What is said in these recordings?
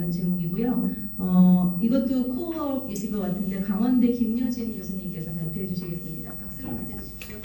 하는 제목이고요. 이것도 코어이실 것 같은데 강원대 김여진 교수님께서 발표해 주시겠습니다. 박수로 맞아주십시오.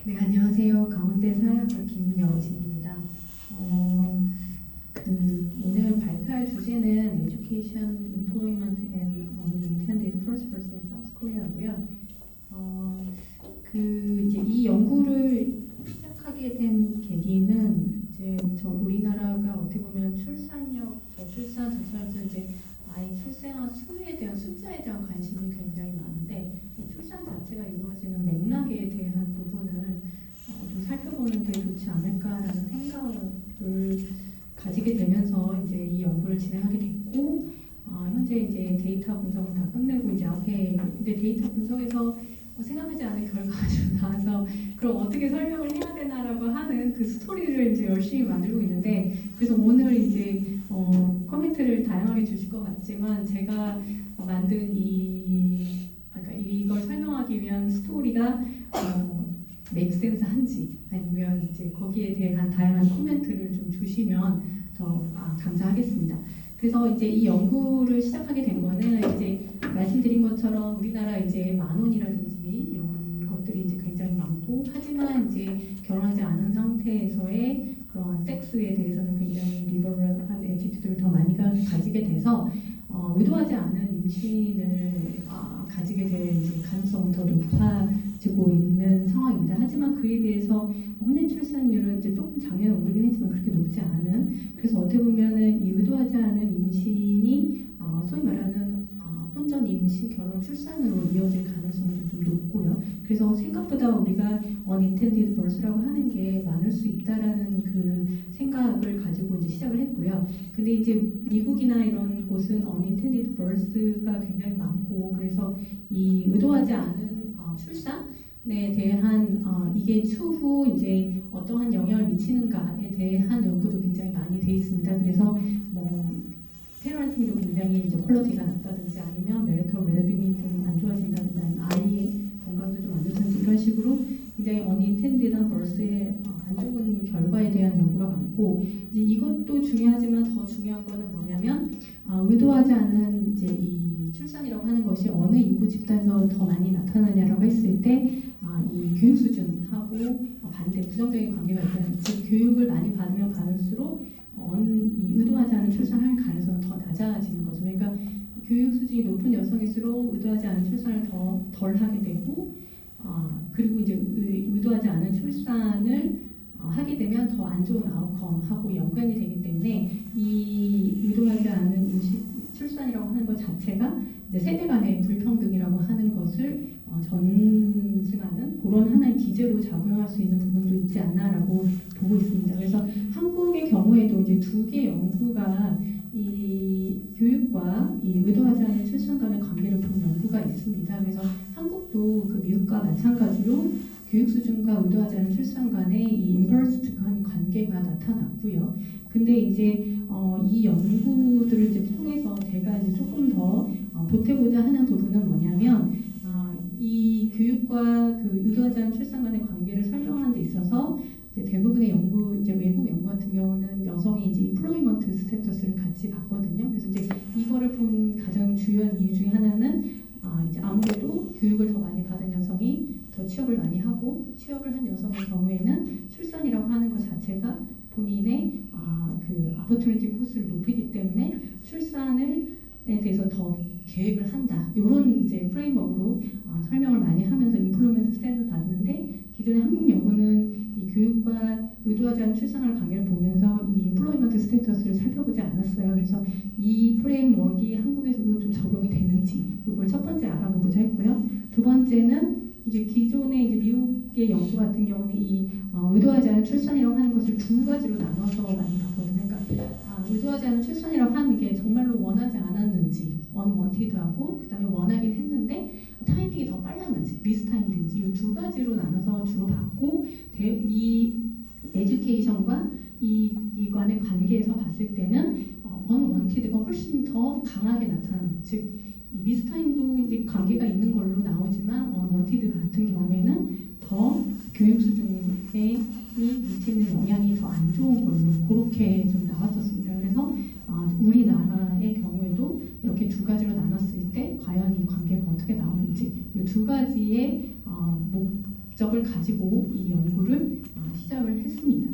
네, 안녕하세요. 강원대 사회학과 김여진입니다. 오늘 발표할 주제는 Education, Employment and Unintended First Person in South Korea고요. 이제 이 연구를 시작하게 된 계기는 이제 우리나라가 어떻게 보면 출산력, 저출산, 저출산 이제 아이 출생한 수에 대한 숫자에 대한 관심이 굉장히 많은데 출산 자체가 이루어지는 맥락에 대한 부분을 좀 살펴보는 게 좋지 않을까라는 생각을 가지게 되면서 이제 이 연구를 진행하게 됐고 현재 이제 데이터 분석은 다 끝내고 이제 앞에 근데 데이터 분석에서 생각하지 않은 결과가 좀 나와서 그럼 어떻게 설명을 해야 되나라고 하는 그 스토리를 이제 열심히 만들고 있는데 그래서 오늘 이제 코멘트를 다양하게 주실 것 같지만 제가 만든 그러니까 이걸 설명하기 위한 스토리가 맥센스한지 아니면 이제 거기에 대한 다양한 코멘트를 좀 주시면 더 감사하겠습니다. 그래서 이제 이 연구를 시작하게 된 거는 이제 말씀드린 것처럼 우리나라 이제 만원이라든지 이런 것들이 이제 굉장히 많고 하지만 이제 결혼하지 않은 상태에서의 그런 섹스에 대해서는 굉장히 리버럴한 애티튜드를 더 많이 가지게 돼서 의도하지 않은 임신을 가지게 될 이제 가능성은 더 높아지고 있는 상황입니다. 하지만 그에 비해서 혼외 출산율은 이제 조금 작년에 오르긴 했지만 그렇게 높지 않은 그래서 어떻게 보면은 이 의도하지 않은 임신이 소위 말하는 혼전 임신, 결혼, 출산으로 이어질 가능성이 좀 높고요. 그래서 생각보다 우리가 unintended birth라고 하는 게 많을 수 있다라는 그 생각을 가지고 이제 시작을 했고요. 근데 이제 미국이나 이런 곳은 unintended birth가 굉장히 많고 그래서 이 의도하지 않은 출산에 대한 이게 추후 이제 어떠한 영향을 미치는가에 대한 연구도 굉장히 많이 돼 있습니다. 그래서 페어런팅도 굉장히 이제 퀄리티가 낮다든지 아니면 메리털 웰빙이 좀 안 좋아진다든지 아니면 아이의 건강도 좀 안 좋다든지 이런 식으로 굉장히 unintended한 birth의 안 좋은 결과에 대한 연구가 많고 이제 이것도 중요하지만 더 중요한 거는 뭐냐면 의도하지 않은 이제 이 출산이라고 하는 것이 어느 인구 집단에서 더 많이 나타나냐라고 했을 때 이 교육 수준하고 반대 부정적인 관계가 있다는 즉 교육을 많이 받으면 받을수록 이 의도하지 않은 출산할 가능성은 더 낮아지는 거죠. 그러니까 교육 수준이 높은 여성일수록 의도하지 않은 출산을 더 덜 하게 되고 그리고 이제 의도하지 않은 출산을 하게 되면 더 안 좋은 아웃컴하고 연관이 되기 때문에 이 의도하지 않은 출산이라고 하는 것 자체가 이제 세대 간의 불평등이라고 하는 것을 전승하는 그런 하나의 기제로 작용할 수 있는 부분도 있지 않나라고 보고 있습니다. 그래서 한국의 경우에도 이제 두 개의 연구가 이 교육과 이 의도하지 않은 출산 간의 관계를 본 연구가 있습니다. 그래서 한국도 그 미국과 마찬가지로 교육 수준과 의도하지 않은 출산 간의 이 인버스한 관계가 나타났고요. 근데 이제 이 연구들을 이제 통해서 제가 이제 조금 더 보태고자 하는 부분은 뭐냐면 이 교육과 그 의도하지 않은 출산 간의 관계를 설명하는 데 있어서 이제 대부분의 연구, 이제 외국 연구 같은 경우는 여성이 이제 인플로이먼트 스테이터스를 같이 봤거든요. 그래서 이제 이거를 본 가장 주요한 이유 중에 하나는 이제 아무래도 교육을 더 많이 받은 여성이 더 취업을 많이 하고 취업을 한 여성의 경우에는 출산이라고 하는 것 자체가 본인의 그 아포튜니티 코스를 높이기 때문에 출산에 대해서 더 계획을 한다. 이런 이제 프레임워크로 설명을 많이 하면서 인플로이먼트 스탠을 받는데 기존의 한국 연구는 이 교육과 의도하지 않은 출산과의 관계를 보면서 이 인플로이먼트 스테이터스를 살펴보지 않았어요. 그래서 이 프레임워크가 한국에서도 좀 적용이 되는지 이걸 첫 번째 알아보고자 했고요. 두 번째는 이제 기존의 이제 미국의 연구 같은 경우는 이 의도하지 않은 출산이라고 하는 것을 두 가지로 나눠서 많이 봤거든요. 그러니까 의도하지 않은 출산이라고 하는 게 정말로 원하지 않았는지, unwanted하고 그다음에 원하긴 했는데 타이밍이 더 빨랐는지, 미스타임인지 이 두 가지로 나눠서 주로 봤고 이 에듀케이션과 이간의 관계에서 봤을 때는 unwanted가 훨씬 더 강하게 나타나는, 즉 이 미스타임도 이제 관계가 있는 걸로 나오지만 unwanted 같은 경우에는 더 교육 수준에 미치는 영향이 더 안 좋은 걸로 그렇게 좀 나왔었습니다. 그래서 우리나라의 경우에도 이렇게 두 가지로 나눴을 때 과연 이 관계가 어떻게 나오는지 이 두 가지의 목적을 가지고 이 연구를 시작을 했습니다.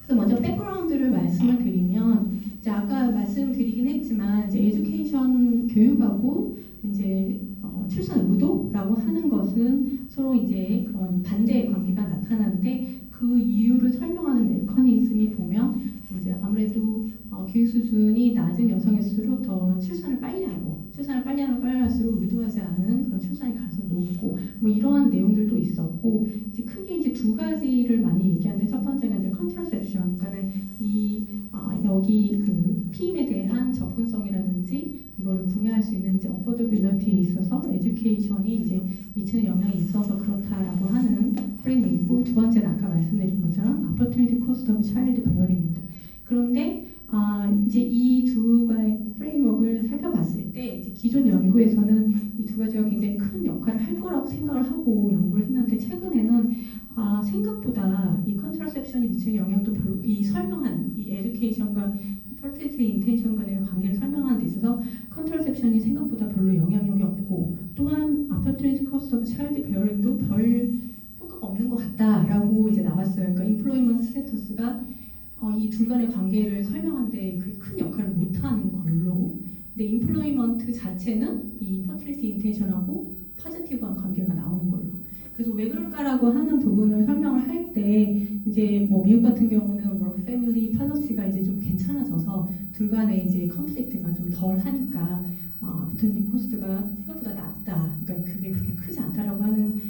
그래서 먼저 백그라운드를 말씀을 드리면 이제 아까 말씀드리긴 했지만 이제 에듀케이션 교육하고 이제 출산 의도라고 하는 것은 서로 이제 그런 반대의 관계가 나타나는데 그 이유를 설명하는 메커니즘이 보면 이제 아무래도 교육 수준이 낮은 여성일수록 더 출산을 빨리 하고 출산을 빨리 하면 빨리 할수록 의도하지 않은 그런 출산의 가능성이 높고 뭐 이러한 내용들도 있었고 이제 크게 이제 두 가지를 많이 얘기하는데 첫 번째가 이제 컨트라셉션, 그러니까는 여기 그 피임에 대한 접근성이라든지 이거를 구매할 수 있는 어포더빌리티에 있어서 에듀케이션이 이제 미치는 영향이 있어서 그렇다라고 하는 프레임이고 두 번째는 아까 말씀드린 것처럼 opportunity cost of child bearing입니다. 그런데 이제 이 두 가지 프레임워크를 살펴봤을 때 이제 기존 연구에서는 이 두 가지가 굉장히 큰 역할을 할 거라고 생각을 하고 연구를 했는데 최근에는 생각보다 이 컨트라셉션이 미치는 영향도 별로 이 설명한 이 에듀케이션과 퍼틸리티 인텐션 간의 관계를 설명하는 데 있어서 컨트라셉션이 생각보다 별로 영향력이 없고 또한 opportunity cost of child bearing도 별 효과가 없는 것 같다라고 이제 나왔어요. 그러니까 employment status가 이 둘 간의 관계를 설명하는데 그게 큰 역할을 못하는 걸로, 근데 임플로이먼트 자체는 이 퍼틸리티 인텐션하고 포지티브한 관계가 나오는 걸로. 그래서 왜 그럴까라고 하는 부분을 설명을 할 때 이제 뭐 미국 같은 경우는 워크 패밀리 팔러시가 이제 좀 괜찮아져서 둘 간의 이제 컨플릭트가 좀 덜 하니까 오퍼튜니티 코스트가 생각보다 낮다. 그러니까 그게 그렇게 크지 않다라고 하는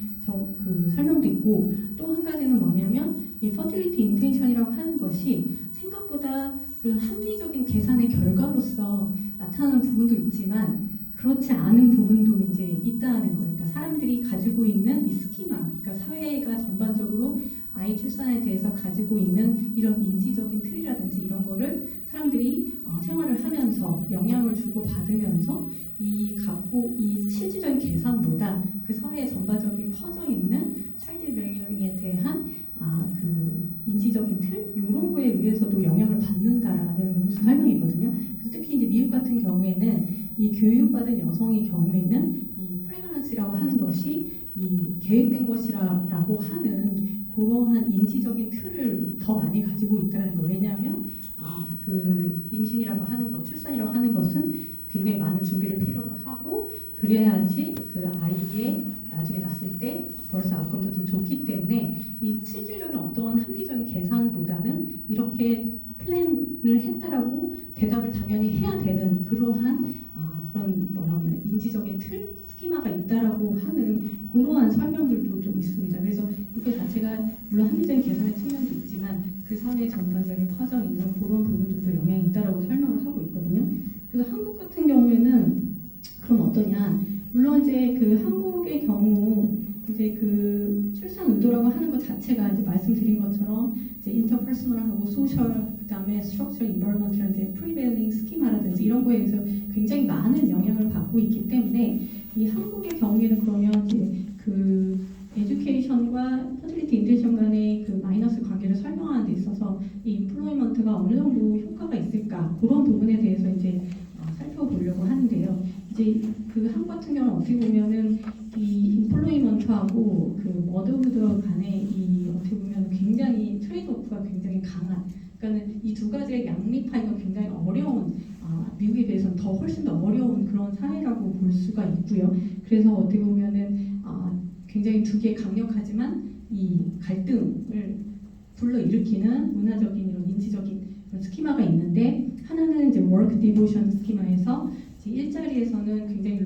그 설명도 있고 또 한 가지는 뭐냐면 이 퍼틸리티 인텐션이라고 하는 것이 생각보다 그런 합리적인 계산의 결과로서 나타나는 부분도 있지만 그렇지 않은 부분도 이제 있다는 거예요. 그러니까 사람들이 가지고 있는 이 스키마, 그러니까 사회가 전반적으로 아이 출산에 대해서 가지고 있는 이런 인지적인 틀이라든지 이런 거를 사람들이 생활을 하면서 영향을 주고 받으면서 이 실질적인 계산보다 그 사회에 전반적인 퍼져 있는 차일드 베어링에 대한 그 인지적인 틀 이런 거에 의해서도 영향을 받는다라는 설명이거든요. 그래서 특히 이제 미국 같은 경우에는 이 교육받은 여성의 경우에는 이 프레그넌시라고 하는 것이 이 계획된 것이라고 하는 그러한 인지적인 틀을 더 많이 가지고 있다는 거. 왜냐하면 그 임신이라고 하는 것, 출산이라고 하는 것은 굉장히 많은 준비를 필요로 하고 그래야지 그 아이의 나중에 낳았을 때 벌써 아웃컴도 더 좋기 때문에 이 실질적인 어떤 합리적인 계산보다는 이렇게 플랜을 했다라고 대답을 당연히 해야 되는 그러한 그런 인지적인 틀, 스키마가 있다라고 하는 그러한 설명들도 좀 있습니다. 그래서 이거 자체가 물론 합리적인 계산의 측면도 있지만 그 사회 전반적인 퍼져 있는 그런 부분들도 영향이 있다라고 설명을 하고 있거든요. 그래서 한국 같은 경우에는 그럼 어떠냐? 물론 이제 그 한국의 경우 이제 그 출산 의도라고 하는 것 자체가 이제 말씀드린 것처럼 이제 인터퍼스널하고 소셜 그다음에 스트럭처 인바이런먼트라든지 프리베일링 스키마라든지 이런 거에 의해서 굉장히 많은 영향을 받고 있기 때문에 이 한국의 경우에는 그러면 이제 그 에듀케이션과 퍼틸리티 인텐션 간의 그 마이너스 관계를 설명하는 데 있어서 이 임플로이먼트가 어느 정도 효과가 있을까 그런 부분에 대해서 이제 살펴보려고 하는데요. 이제 그 한국 같은 경우는 어떻게 보면은 이 임플로이먼트하고 그 머더후드 간의 이 어떻게 보면 굉장히 트레이드오프가 굉장히 강한. 그러니까는 이 두 가지의 양립하기가 굉장히 어려운 미국에 비해서는 더 훨씬 더 어려운 그런 사회라고 볼 수가 있고요. 그래서 어떻게 보면은 굉장히 두 개 강력하지만 이 갈등을 불러일으키는 문화적인 이런 인지적인 그런 스키마가 있는데 하나는 이제 work devotion 스키마에서 이제 일자리에서는 굉장히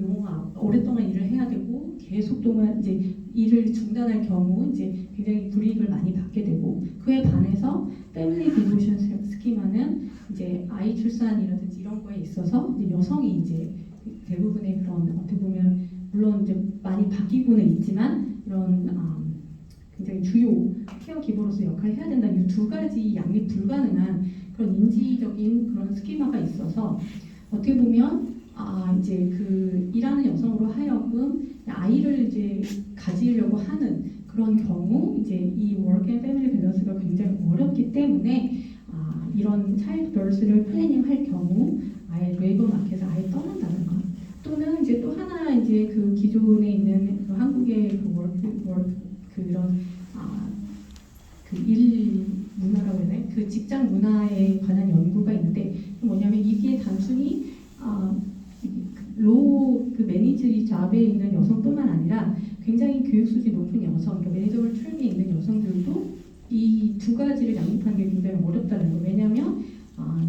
오랫동안 일을 해야 되고 계속 동안 이제 일을 중단할 경우 이제 굉장히 불이익을 많이 받게 되고 그에 반해서 패밀리 디보션 스키마는 이제 아이 출산이라든지 이런 거에 있어서 이제 여성이 이제 대부분의 그런 어떻게 보면 물론 이제 많이 바뀌고는 있지만 이런 굉장히 주요 케어 기버로서 역할을 해야 된다. 이 두 가지 양립 불가능한 그런 인지적인 그런 스키마가 있어서 어떻게 보면 이제 그 일하는 여성으로 하여금 아이를 이제 가지려고 하는 그런 경우 이제 이 워크 앤 패밀리 밸런스가 굉장히 어렵기 때문에 이런 차일드 버스를 플래닝할 경우 아예 레이버 마켓에서 아예 떠난다는 것 또는 이제 또 하나 이제 그 기존에 있는 그 한국의 그 그런 그 일 문화라고 해야 되나? 그 직장 문화에 관한 연구가 있는데 뭐냐면 이게 단순히 그 매니저리 잡에 있는 여성뿐만 아니라 굉장히 교육 수준이 높은 여성, 그러니까 매니저블 트랙에 있는 여성들도 이 두 가지를 양립하는 게 굉장히 어렵다는 거예요. 왜냐하면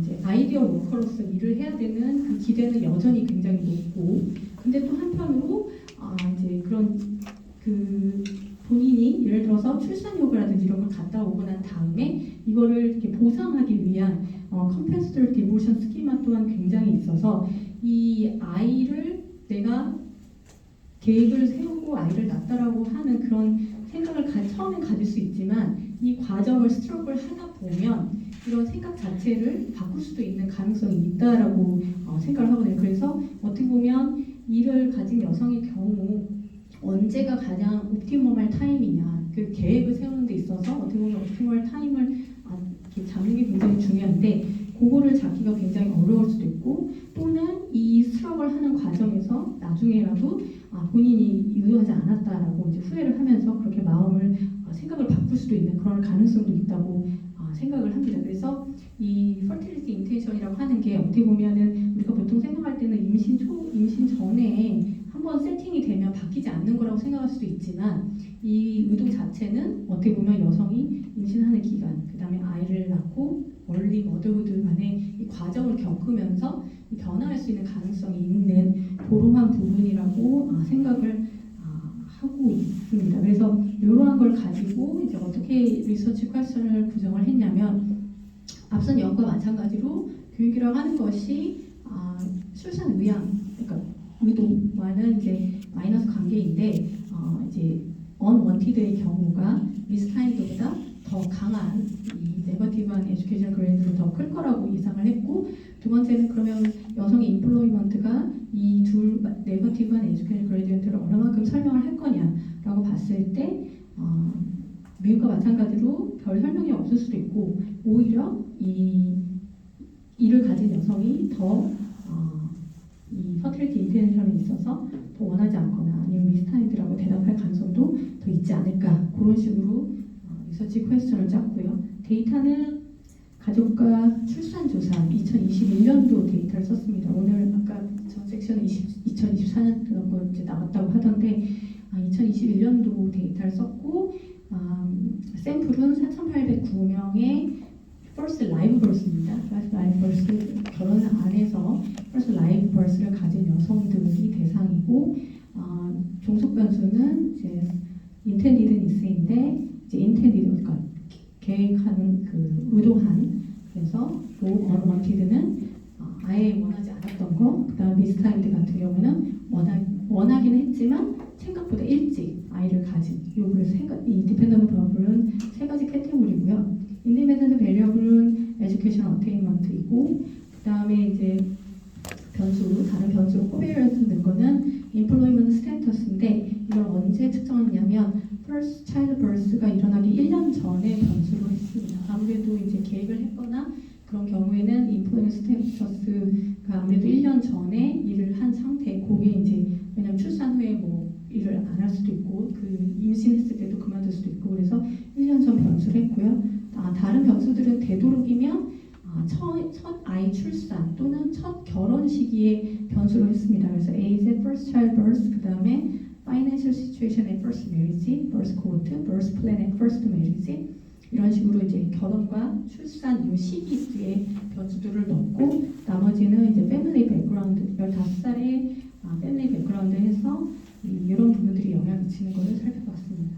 이제 아이디어 워커로서 일을 해야 되는 그 기대는 여전히 굉장히 높고, 근데 또 한편으로 이제 그런 그 본인이 예를 들어서 출산휴가라든지 이런 걸 갔다 오고 난 다음에 이거를 이렇게 보상하기 위한 컴펜서터리 디보션 스키마 또한 굉장히 있어서 이 아이를 내가 계획을 세우고 아이를 낳았다라고 하는 그런 생각을 처음엔 가질 수 있지만 이 과정을 스트럭을 하다 보면 이런 생각 자체를 바꿀 수도 있는 가능성이 있다라고 생각을 하거든요. 그래서 어떻게 보면 일을 가진 여성의 경우 언제가 가장 옵티머할 타임이냐 그 계획을 세우는 데 있어서 어떻게 보면 옵티머할 타임을 이렇게 잡는 게 굉장히 중요한데 그거를 잡기가 굉장히 어려울 수도 있고 또는 이 스트럭을 하는 과정에서 나중에라도 본인이 의도하지 않았다라고 이제 후회를 하면서 그렇게 마음을 생각을 바꿀 수도 있는 그런 가능성도 있다고 생각을 합니다. 그래서 이 fertility intention이라고 하는 게 어떻게 보면은 우리가 보통 생각할 때는 임신 전에 한번 세팅이 되면 바뀌지 않는 거라고 생각할 수도 있지만 이 의도 자체는 어떻게 보면 여성이 임신하는 기간, 그 다음에 아이를 낳고 얼리 머더후드 간의 이 과정을 겪으면서 변화할 수 있는 가능성이 있는 그러한 부분이라고 생각을 하고 있습니다. 그래서 이러한 걸 가지고 이제 어떻게 리서치 퀘스천을 구성을 했냐면 앞선 연구와 마찬가지로 교육이라고 하는 것이 출산 의향, 그러니까 의도와는 이제 마이너스 관계인데 이제 unwanted의 경우가 미스타임드보다 더 강한 이 네거티브한 에듀케이션 그레이드로 더 클 거라고 예상을 했고 두 번째는 그러면 여성의 인플로이먼트가 이 둘 네거티브한 에듀케이션 그레이드를 얼마만큼 설명을 할 거냐라고 봤을 때 미국과 마찬가지로 별 설명이 없을 수도 있고 오히려 이 이를 가진 여성이 더 이 퍼틀리티 인텐션에 있어서 더 원하지 않거나 아니면 미스타임드라고 대답할 가능성도 더 있지 않을까 그런 식으로 리서치 퀘스천을 짰고요. 데이터는 가족과 출산 조사 2021년도 데이터를 썼습니다. 오늘 아까 전 섹션에 2024년 그런 거 이제 나왔다고 하던데 2021년도 데이터를 썼고 샘플은 4,809명의 first live birth입니다. first live birth 결혼을 안 해서 first live birth를 가진 여성들이 대상이고 종속 변수는 이제 intended is인데 이제 intended 그러니까 계획하는 그 의도한 그래서 unwanted는 아예 원하지 않았던 거 그다음 mistimed 같은 경우는 원하기는 했지만 생각보다 일찍 아이를 가진 요 그래서 이 디펜던트 버블은 세 가지 캐테고리고요. 인디펜던트 밸리어블은 에듀케이션 어테인먼트이고 그 다음에 이제 다른 변수로 코베리언트 된 거는 인플로이먼트 스테이터스인데 이걸 언제 측정했냐면 first child birth가 일어나기 1년 전에 변수로 했습니다. 아무래도 이제 계획을 했거나 그런 경우에는 인플로이먼트 스테이터스가 아무래도 1년 전에 일을 한 상태 그게 이제 왜냐면 출산 후에 뭐 일을 안 할 수도 있고 그 임신했을 때도 그만둘 수도 있고 그래서 1년 전 변수를 했고요. 다른 변수들은 되도록이면 첫 아이 출산 또는 첫 결혼 시기에 변수로 했습니다. 그래서 age at first child birth, 그 다음에 financial situation at first marriage, birth quote, birth plan at first marriage, 이런 식으로 이제 결혼과 출산 이 시기의 변수들을 넣고 나머지는 이제 패밀리 백그라운드 15살의 패밀리 백그라운드에서 이런 부분들이 영향을 미치는 것을 살펴봤습니다.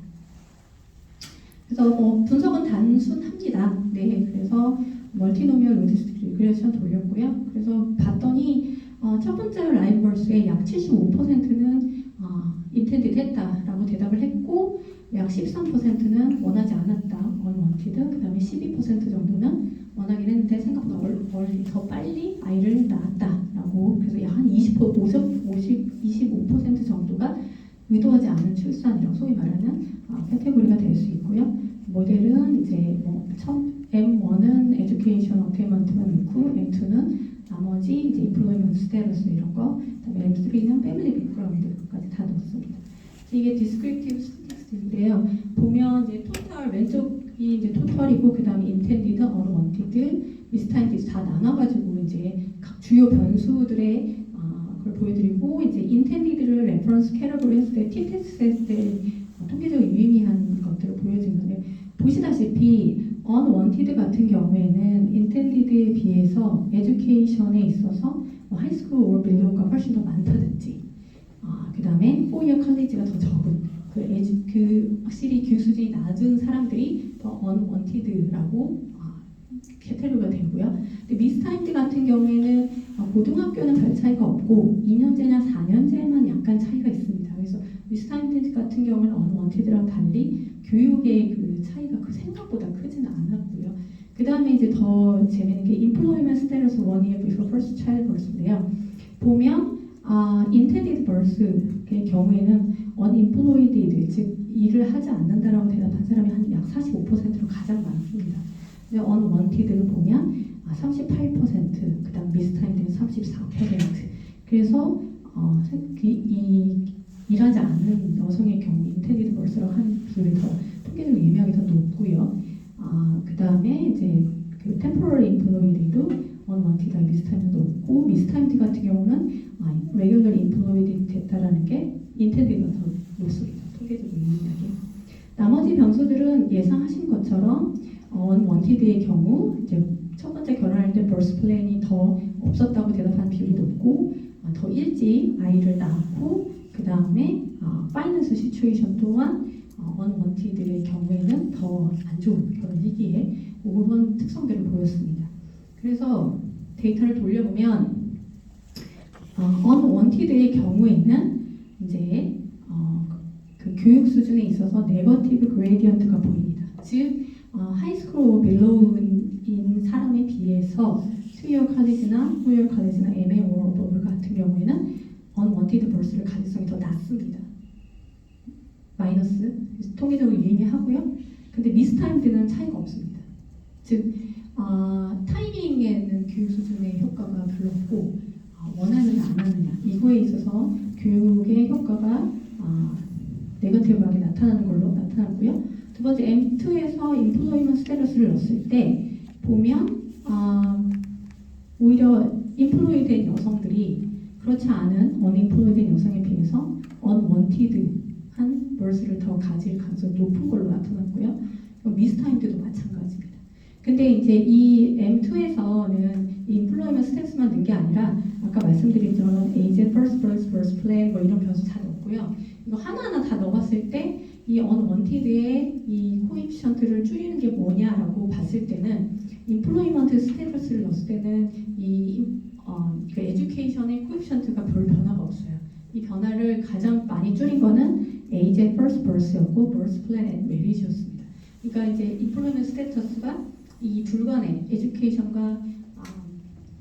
그래서 분석은 단순합니다. 네, 그래서 멀티노미얼 로지스틱 리그레션 돌렸고요. 그래서 봤더니 첫 번째 라이브 벌스의 약 75%는 인텐디드 했다라고 대답을 했고 약 13%는 원하지 않았다, unwanted. 그 다음에 12% 정도는 원하긴 했는데 생각보다 더 빨리 아이를 낳았다라고. 그래서 약 한 25% 정도가 의도하지 않은 출산이라고 소위 말하는 카테고리가 될 수 있고요. 모델은 이제 M1은 에듀케이션 어테인먼트만 넣고 M2는 나머지 이제 인플로이먼트 스테러스 이런 거, 그다음에 M3는 패밀리 백그라운드까지 다 넣었습니다. 이게 디스크립티브 스태티스틱인데요. 보면 이제 토탈 왼쪽이 이제 토탈이고 그다음에 인텐디드, 언원티드, 미스타임디드 다 나눠가지고 이제 각 주요 변수들의 그걸 보여드리고 이제 인텐디드를 레퍼런스 캐러그로 했을 때 t-테스트 했을 때 통계적으로 유의미한 것들을 보여준 건데 보시다시피 unwanted 같은 경우에는 intended에 비해서 education에 있어서 하이스쿨 or below가 훨씬 더 많다든지 그 다음에 4year college가 더 적은 그 확실히 교육 수준이 낮은 사람들이 더 unwanted라고 캐테고리가 되고요. 근데 미스타임드 같은 경우에는 고등학교는 별 차이가 없고 2년제나 4년제만 약간 차이가 있습니다. 그래서 미스타임드 같은 경우는 unwanted랑 달리 교육의 그 차이가 그 생각보다 크지는 않았고요. 그 다음에 이제 더 재미있는 게 employment status 1 year before first child birth인데요. 보면 intended birth의 경우에는 unemployed, 즉 일을 하지 않는다라고 대답한 사람이 한 약 45%로 가장 많습니다. 근데 unwanted를 보면 38%, 그 다음 미스타임드는 34%. 그래서 일하지 않는 여성의 경우 intended birth라고 하는 비율이 더 통계적으로 유명하게 더 높고요. 그 다음에 이제 그 temporary employed도 unwanted, 미스타임드 높고 미스타임드 같은 경우는 regularly employed 됐다라는 게 intended가 더 높습니다. 통계적으로 유명하게. 나머지 변수들은 예상하신 것처럼 unwanted의 경우 이제 첫 번째 결혼할 때 birth plan이 더 없었다고 대답한 비율이 높고 더 일찍 아이를 낳고 그 다음에 파이낸스 시츄에이션 또한 unwanted의 경우에는 더 안 좋은 결혼 시기에 이런 특성들을 보였습니다. 그래서 데이터를 돌려보면 unwanted의 경우에는 이제 그 교육 수준에 있어서 네거티브 그레디언트가 보입니다. 즉 하이스쿨 빌로우인 사람에 비해서 2year college나 4year college나 MA or above 같은 경우에는 unwanted birth를 가능성이 더 낮습니다. 마이너스, 통계적으로 유의미하고요. 근데 미스타임드는 차이가 없습니다. 즉 타이밍에는 교육 수준의 효과가 별로 없고 원하느냐 안 하느냐 이거에 있어서 교육의 효과가 네거티브하게 나타나는 걸로 나타났고요. 두 번째 M2에서 employment status를 넣었을 때 보면 오히려 employed된 여성들이 그렇지 않은 unemployed된 여성에 비해서 unwanted한 birth를 더 가질 가능성이 높은 걸로 나타났고요. 미스타임드도 마찬가지입니다. 근데 이제 이 M2에서는 employment status만 넣은 게 아니라 아까 말씀드린 대로 age, first birth, birth plan 뭐 이런 변수 다 넣었고요. 이거 하나하나 다 넣어봤을 때 이 unwanted의 이 코에피션트를 줄이는 게 뭐냐라고 봤을 때는 employment status를 넣었을 때는 그 education의 코에피션트가 별 변화가 없어요. 이 변화를 가장 많이 줄인 거는 age, first birth였고 birth plan and marriage였습니다. 그러니까 이제 employment status가 이 둘간의 education과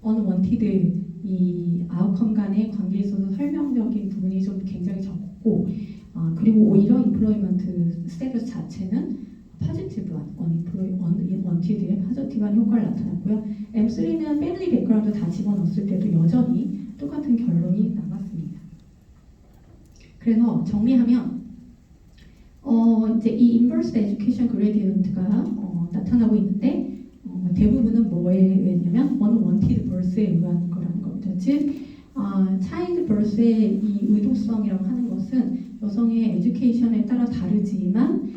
unwanted 이 아웃컴 간의 관계에 있어서 설명적인 부분이 좀 굉장히 적고 그리고 오히려 employment status 자체는 포지티브한 unwanted의 포지티브한 효과를 나타났고요. M3는 패밀리 백그라운드 다 집어넣었을 때도 여전히 똑같은 결론이 나왔습니다. 그래서 정리하면 이제 이 inverse education gradient가 나타나고 있는데 대부분은 뭐에 의했냐면 unwanted birth에 의한 거라는 겁니다. 즉 child birth의 이 의도성이라고 하는 것은 여성의 education에 따라 다르지만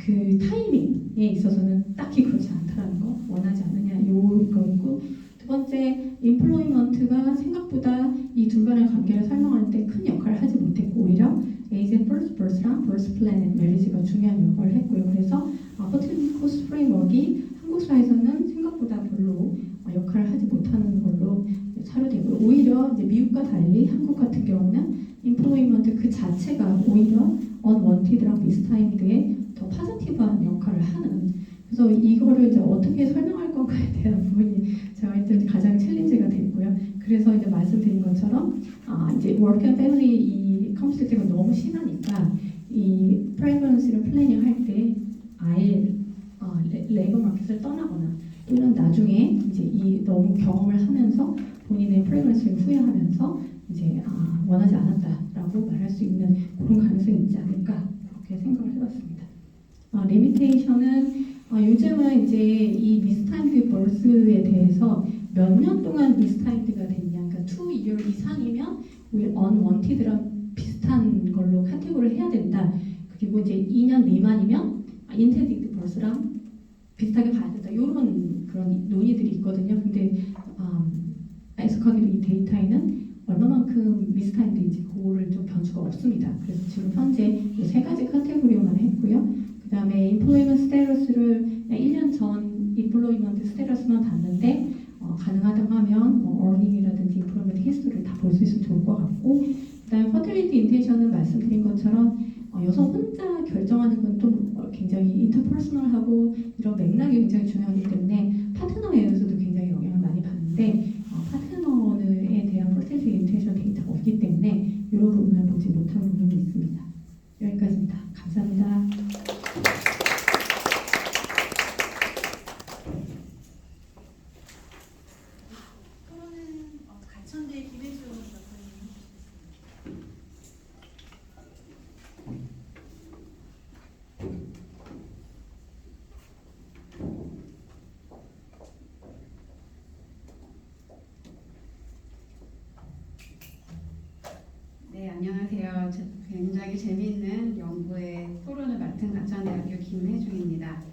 그 타이밍에 있어서는 딱히 그렇지 않다라는 거, 원하지 않느냐 요거고, 두 번째 employment가 생각보다 이 두 간의 관계를 설명할 때 큰 역할을 하지 못했고 오히려 age and birth랑 birth plan and marriage가 중요한 역할을 했고요. 그래서 퍼틸리티 코스트 프레임워크이 한국 사회에서는 생각보다 별로 역할을 하지 못하는 걸로 사료되고요. 오히려 이제 미국과 달리 한국 같은 경우는 employment 그 자체가 오히려 unwanted랑 mistimed 더 파지티브한 역할을 하는, 그래서 이거를 이제 어떻게 설명할 건가에 대한 부분이 저한테 가장 챌린지가 됐고요. 그래서 이제 말씀드린 것처럼 이제 work and family 이 컨플릭트가 너무 심하니까 이 프레그런시를 플래닝 할 때 아예 레이버 마켓을 떠나거나 또는 나중에 이제 이 너무 경험을 하면서 본인의 프레그런시를 후회하면서 이제 원하지 않았다라고 말할 수 있는 그런 가능성이 있지 않을까 그렇게 생각을 해봤습니다. 리미테이션은 요즘은 이제 이 미스타임드 버스에 대해서 몇 년 동안 미스타임드가 됐냐, 그러니까 2year 이상이면 unwanted랑 비슷한 걸로 카테고리를 해야 된다. 그리고 이제 2년 미만이면 intended birth랑 비슷하게 봐야 된다. 이런 그런 논의들이 있거든요. 근데 애석하게도 이 데이터에는 얼마만큼 미스타임드인지 그거를 좀 변수가 없습니다. 그래서 지금 현재 이 세 가지 카테고리만 했고요. 그 다음에 employment status를 1년 전 employment status만 봤는데 가능하다고 하면 earning이라든지 employment history를 다 볼 수 있으면 좋을 것 같고, 그 다음에 fertility intention은 말씀드린 것처럼 여성 혼자 결정하는 건 또 굉장히 interpersonal하고 이런 맥락이 굉장히 중요하기 때문에 파트너에 의해서도 굉장히 영향을 많이 받는데 파트너에 대한 fertility intention 데이터가 없기 때문에 이런 부분을 보지 못한 부분이 있습니다. 여기까지입니다. 감사합니다. 가천대 김혜주 박사님. 네, 안녕하세요. 굉장히 재미있는 연구의 토론을 맡은 가천대학교 김혜중입니다.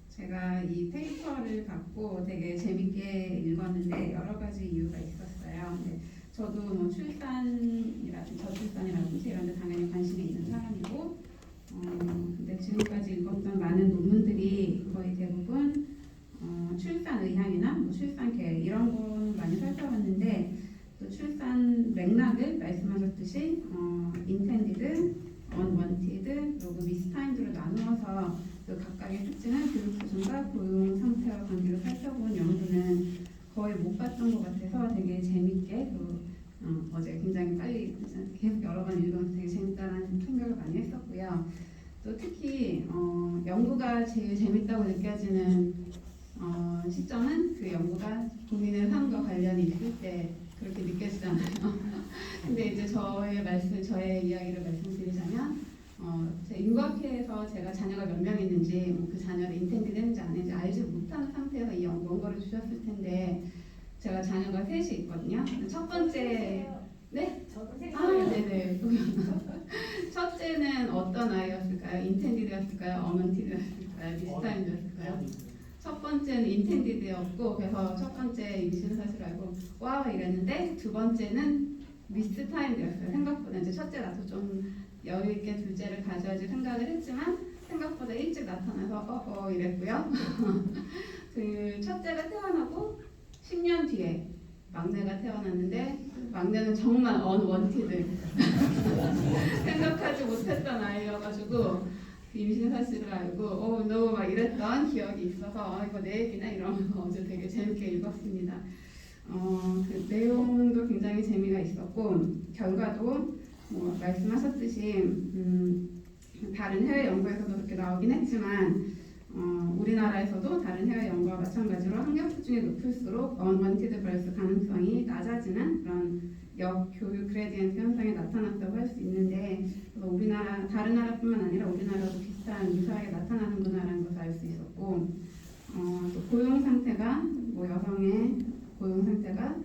제가 이 페이퍼를 받고 되게 재밌게 읽었는데 여러 가지 이유가 있었어요. 근데 저도 뭐 출산이라든지 저출산이라든지 이런 데 당연히 관심이 있는 사람이고 근데 지금까지 읽었던 많은 논문들이 거의 대부분 출산 의향이나 뭐 출산 계획 이런 건 많이 살펴봤는데 또 출산 맥락을 말씀하셨듯이 intended, unwanted, 그리고 mistimed 나누어서 그 각각의 특징을 교육 수준과 고용 상태와 관계로 살펴본 연구는 거의 못 봤던 것 같아서 되게 재밌게 어제 굉장히 빨리 계속 여러 번 읽으면서 되게 재밌다는 생각을 많이 했었고요. 또 특히 연구가 제일 재밌다고 느껴지는 시점은 그 연구가 본인의 삶과 관련이 있을 때 그렇게 느껴지잖아요. 근데 이제 저의 이야기를 말씀드리자면 제 인과학회에서 제가 자녀가 몇 명 있는지 그 자녀를 인텐디드 했는지 안 했는지 알지 못하는 상태에서 이 원고를 주셨을 텐데 제가 자녀가 셋이 있거든요. 첫 번째 네? 저도 네네. 첫째는 어떤 아이였을까요? 인텐디드였을까요? 어먼티드였을까요? 미스타임드였을까요? 첫 번째는 인텐디드였고 그래서 첫 번째 임신 사실을 알고 와 이랬는데 두 번째는 미스타임드였어요. 생각보다 이제 첫째 낳고 좀 여유 있게 둘째를 가져야지 생각을 했지만 생각보다 일찍 나타나서 이랬고요. 그 첫째가 태어나고 10년 뒤에 막내가 태어났는데 막내는 정말 unwanted 생각하지 못했던 아이여가지고 임신 사실을 알고 너무 막 이랬던 기억이 있어서 이거 내 얘기나 이러면서 어제 되게 재밌게 읽었습니다. 그 내용도 굉장히 재미가 있었고 결과도 뭐 말씀하셨듯이 다른 해외 연구에서도 그렇게 나오긴 했지만 우리나라에서도 다른 해외 연구와 마찬가지로 학력 수준이 높을수록 unwanted birth 가능성이 낮아지는 그런 역교육 그레디언트 현상이 나타났다고 할 수 있는데 우리나라 다른 나라뿐만 아니라 우리나라도 비슷한 유사하게 나타나는구나라는 것을 알 수 있었고 또 고용 상태가 뭐 여성의 고용 상태가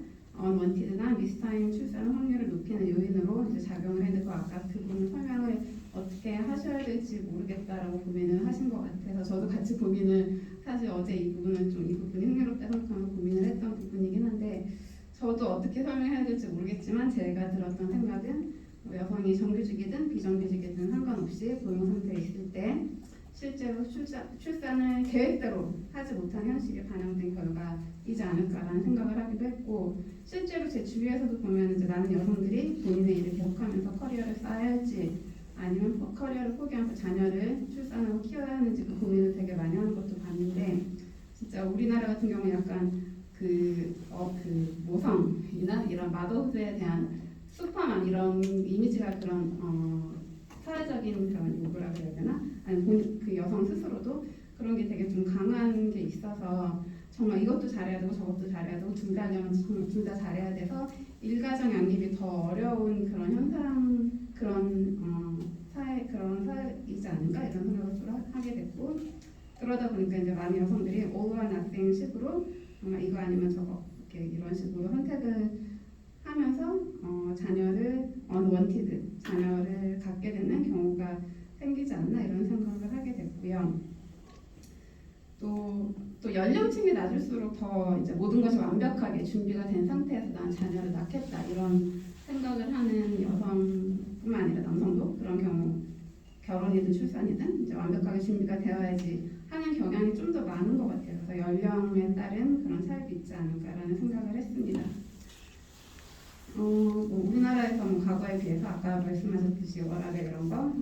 언원티드나 미스타임 출산 확률을 높이는 요인으로 이제 작용을 했는데 그 아까 그분 설명을 어떻게 하셔야 될지 모르겠다라고 고민을 하신 것 같아서 저도 같이 고민을 사실 어제 이 부분은 좀 이 부분이 흥미롭다 생각하면서 고민을 했던 부분이긴 한데 저도 어떻게 설명해야 될지 모르겠지만 제가 들었던 생각은 뭐 여성이 정규직이든 비정규직이든 상관없이 고용 상태에 있을 때 실제로 출산을 계획대로 하지 못한 현실이 반영된 결과이지 않을까라는 생각을 하기도 했고 실제로 제 주위에서도 보면 이제 많은 여성들이 본인의 일을 계속하면서 커리어를 쌓아야 할지 아니면 커리어를 포기하면서 자녀를 출산하고 키워야 하는지 그 고민을 되게 많이 하는 것도 봤는데 진짜 우리나라 같은 경우 약간 그 모성이나 이런 마더스에 대한 슈퍼만 이런 이미지가 그런 사회적인 그런 요구라 그래야 되나? 아니 그 여성 스스로도 그런 게 되게 좀 강한 게 있어서 정말 이것도 잘해야 되고 저것도 잘해야 되고 둘 다 잘해야 돼서 일가정 양립이 더 어려운 그런 현상 그런 사회이지 않을까 이런 생각을 또 하게 됐고 그러다 보니까 이제 많은 여성들이 all or nothing 식으로 이거 아니면 저거 이렇게 이런 식으로 선택을 하면서 자녀를 unwanted 자녀를 갖게 되는 경우가 생기지 않나 이런 생각을 하게 됐고요. 또 연령층이 낮을수록 더 이제 모든 것이 완벽하게 준비가 된 상태에서 난 자녀를 낳겠다 이런 생각을 하는 여성뿐만 아니라 남성도 그런 경우 결혼이든 출산이든 이제 완벽하게 준비가 되어야지 하는 경향이 좀 더 많은 것 같아요. 그래서 연령에 따른 그런 차이도 있지 않을까라는 생각을 했습니다. 뭐 우리나라에서 뭐 과거에 비해서 아까 말씀하셨듯이 워라밸 이런 거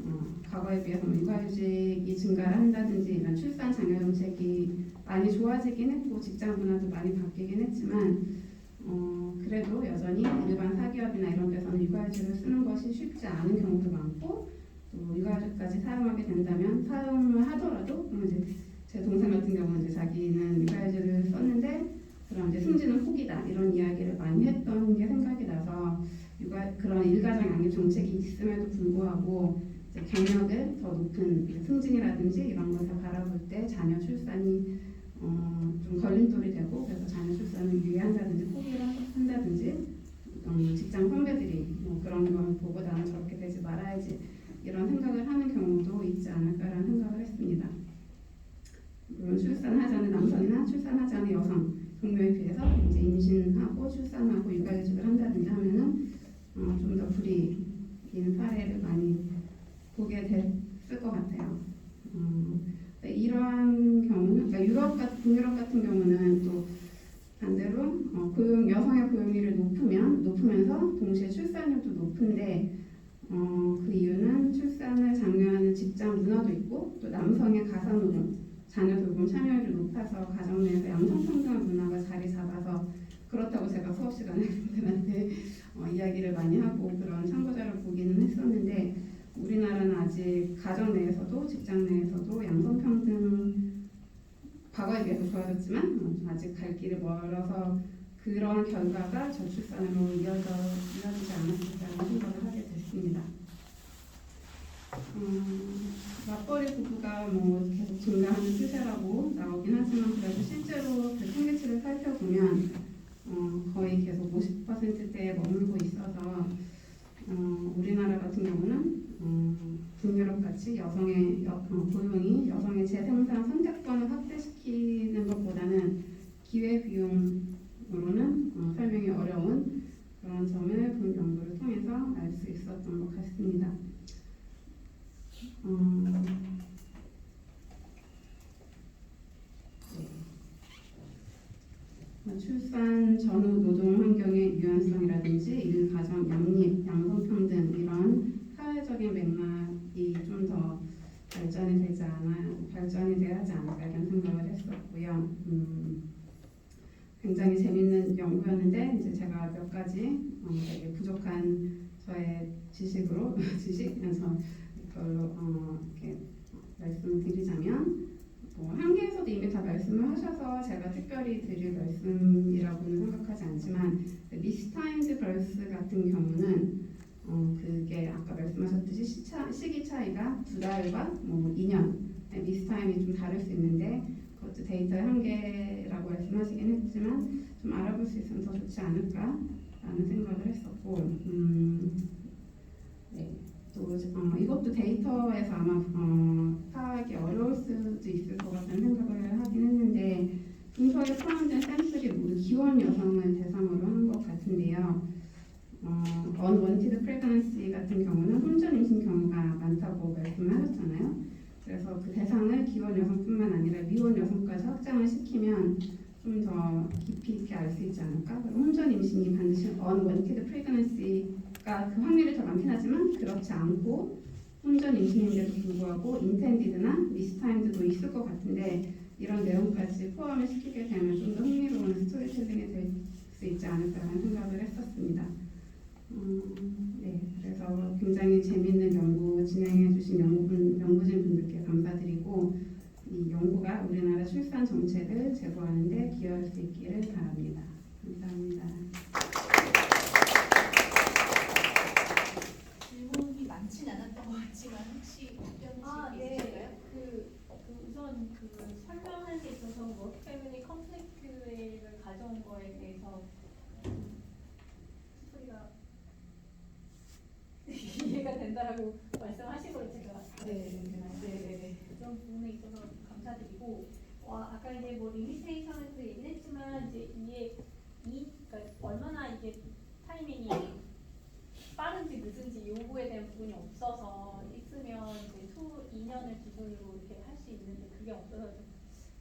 과거에 비해서 뭐 육아휴직이 증가를 한다든지 이런 출산 장려 정책이 많이 좋아지긴 했고 직장 문화도 많이 바뀌긴 했지만 그래도 여전히 일반 사기업이나 이런 데서는 육아휴직을 쓰는 것이 쉽지 않은 경우도 많고 또 육아휴직까지 사용하게 된다면 사용을 하더라도 이제 제 동생 같은 경우는 이제 자기는 육아휴직을 썼는데 그럼 이제 승진은 포기다 이런 이야기를 많이 했던 게 생각이 나서 그런 일가정 양립 정책이 있음에도 불구하고 이제 경력을 더 높은 승진이라든지 이런 것을 바라볼 때 자녀 출산이 좀 걸림돌이 되고 그래서 자녀 출산을 유예한다든지 포기를 한다든지 직장 선배들이 뭐 그런 걸 보고 나는 저렇게 되지 말아야지 이런 생각을 하는 경우도 있지 않을까라는 생각을 했습니다. 물론 출산하지 않은 남성이나 출산하지 않은 여성 동료에 비해서 이제 임신하고 출산하고 육아휴직을 한다든지 하면은 좀 더 불이익인 사례를 많이 보게 됐을 것 같아요. 이러한 경우는 그러니까 북유럽 같은 경우는 또 반대로 여성의 고용률이 높으면서 동시에 출산율도 높은데 그 이유는 출산을 장려하는 직장 문화도 있고 또 남성의 가사노동 자녀 돌봄 참여율이 높아서 가정 내에서 양성평등한 문화가 자리 잡아서 그렇다고 제가 수업 시간에 분들한테 이야기를 많이 하고 그런 참고자를 보기는 했었는데 우리나라는 아직 가정 내에서도 직장 내에서도 양성평등 과거에 비해서 좋아졌지만 아직 갈 길이 멀어서 그런 결과가 저출산으로 이어지지 않았을까라는 생각을 하게 됐습니다. 맞벌이 부부가 뭐 계속 증가하는 추세라고 나오긴 하지만 그래도 실제로 그 통계치를 살펴보면 거의 계속 50%대에 머물고 있어서 우리나라 같은 경우는 북유럽 같이 여성의 고용이 여성의 재생산 선택권을 확대시키는 것보다는 기회 비용으로는 설명이 어려운 그런 점을 본 연구를 통해서 알 수 있었던 것 같습니다. 출산 전후 노동 환경의 유연성이라든지 일가정 양립, 양성평등 이런 사회적인 맥락이 좀 더 발전이 돼야 하지 않을까 이런 생각을 했었고요. 굉장히 재밌는 연구였는데 이제 제가 몇 가지 되게 부족한 저의 지식에서 별로 이렇게 말씀을 드리자면 한계에서도 이미 다 말씀을 하셔서 제가 특별히 드릴 말씀이라고는 생각하지 않지만 미스타임드 벌스 같은 경우는 그게 아까 말씀하셨듯이 시기 차이가 2달과 2년 미스타임이 좀 다를 수 있는데 그것도 데이터의 한계라고 말씀하시긴 했지만 좀 알아볼 알아볼 수 있으면 더 좋지 않을까라는 생각을 했었고, 네. 또 이것도 데이터에서 아마 파악이 어려울 수도 있을 것 같다는 생각을 하긴 했는데, 문서에 포함된 샘플이 모두 기혼 여성을 대상으로 한 것 같은데요. unwanted pregnancy 같은 경우는 혼전 임신 경우가 많다고 말씀을 하셨잖아요. 그래서 그 대상을 기혼 여성뿐만 아니라 미혼 여성까지 확장을 시키면 좀 더 깊이 있게 알 수 있지 않을까? 혼전 임신이 반드시 unwanted pregnancy가 그 확률이 더 많긴 하지만 그렇지 않고 혼전 임신인데도 불구하고 intended나 mistimed도 있을 것 같은데 이런 내용까지 포함을 시키게 되면 좀 더 흥미로운 스토리텔링이 될 수 있지 않을까라는 생각을 했었습니다. 네, 그래서 굉장히 재미있는 연구 진행해주신 연구진 분들께 감사드리고 이 연구가 우리나라 출산 정책을 제고하는 데 기여할 수 있기를 바랍니다. 감사합니다. 질문이 많진 않았던 것 같지만 혹시 답변 네. 있으실까요? 우선 설명할 때 있어서 워크 패밀리 컨플릭트를 가져온 거에 대해서 소리가 이해가 된다라고 말씀하신 걸 제가 그런 부분에 있어서 감사드리고 아까 이제 뭐 리미테이션에서 얘기를 했지만 이제 그러니까 얼마나 이게 타이밍이 빠른지 늦은지 요구에 대한 부분이 없어서 있으면 이제 2년을 기준으로 이렇게 할 수 있는데 그게 없어서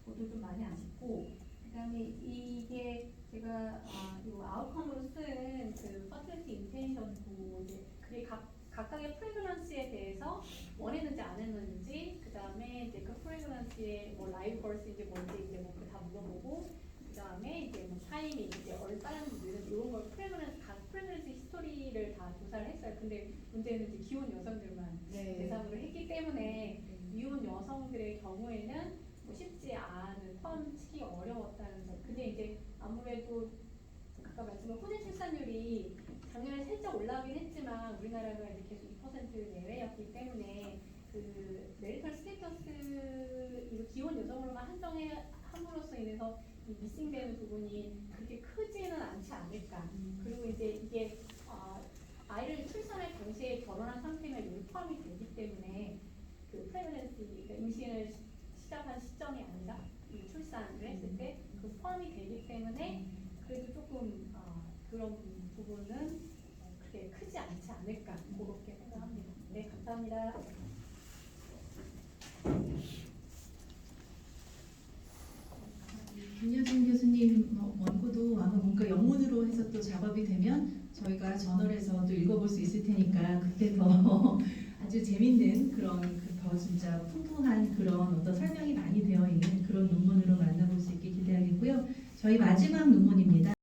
그것도 좀 많이 아쉽고 그다음에 이게 제가 이 아웃컴으로 쓴 그 퍼틀리티 인텐션도 이제 그게 각각의 프레그런시에 대해서 원했는지 안 했는지 그다음에 이제 그 프레그런시의 뭐 라이브 벌스인지 뭔지 이제 뭐 다 물어보고 그다음에 이제 뭐 타이밍 이제 얼빠른 문제는 이런 걸 각 프레그런시 히스토리를 다 조사를 했어요. 근데 문제는 이제 기혼 여성들만 대상으로 했기 때문에 미혼 여성들의 경우에는 뭐 쉽지 않은 포함시키기 어려웠다는 점. 근데 이제 아무래도 아까 말씀한 혼인 출산율이 작년에 살짝 올라가긴 했지만 우리나라가 이제 계속 2% 내외였기 때문에 그 메리털 스테이터스 이거 기혼 여성으로만 함으로써 인해서 이 미싱되는 부분이 그렇게 크지는 않지 않을까. 그리고 이제 이게 아이를 출산할 당시에 결혼한 상태면 여기 포함이 되기 때문에 그 프레그넌시 그러니까 임신을 시작한 시점이 아니라 이 출산을 했을 때 그 포함이 되기 때문에 그래도 조금 그런 부분은 그렇게 크지 않지 않을까 그렇게 생각합니다. 네, 감사합니다. 김여진 교수님 원고도 아마 뭔가 영문으로 해서 또 작업이 되면 저희가 저널에서 또 읽어볼 수 있을 테니까 그때 더 아주 재밌는 그런 더 진짜 풍부한 그런 어떤 설명이 많이 되어 있는 그런 논문으로 만나볼 수 있게 기대하겠고요. 저희 마지막 논문입니다.